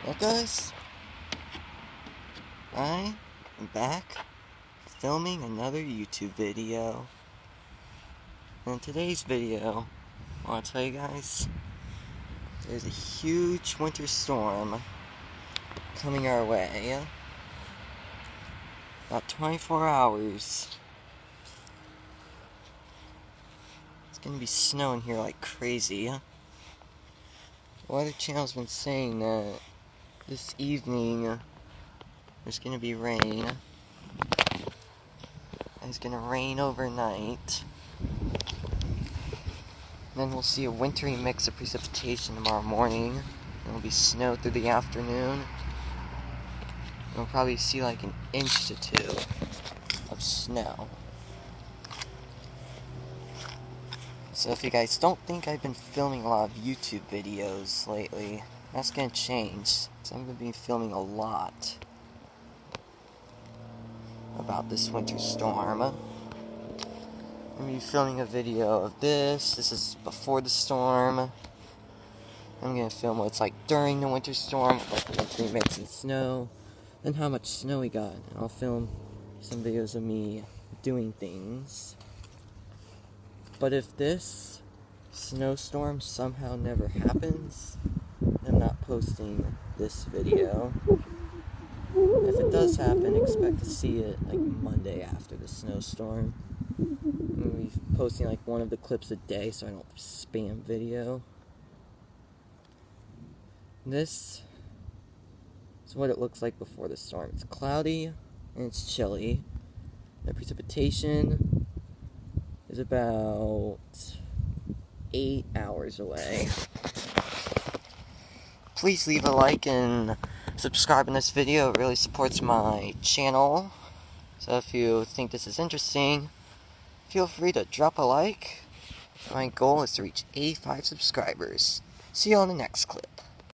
Well guys, I am back filming another YouTube video. In today's video, I want to tell you guys, there's a huge winter storm coming our way. About 24 hours. It's gonna be snowing here like crazy. The Weather Channel's been saying that this evening there's gonna be rain. It's gonna rain overnight. Then we'll see a wintry mix of precipitation tomorrow morning. There'll be snow through the afternoon. We'll probably see like an inch to 2 of snow. So if you guys don't think I've been filming a lot of YouTube videos lately, that's gonna change. So I'm gonna be filming a lot about this winter storm. I'm gonna be filming a video of this. This is before the storm. I'm gonna film what it's like during the winter storm, like the wintry mix and snow, and how much snow we got. And I'll film some videos of me doing things. But if this snowstorm somehow never happens, I'm not posting this video. If it does happen, expect to see it like Monday after the snowstorm. I'm going to be posting like one of the clips a day so I don't spam video. This is what it looks like before the storm. It's cloudy and it's chilly. The precipitation is about 8 hours away. Please leave a like and subscribe in this video. It really supports my channel. So if you think this is interesting, feel free to drop a like. My goal is to reach 85 subscribers. See you on the next clip.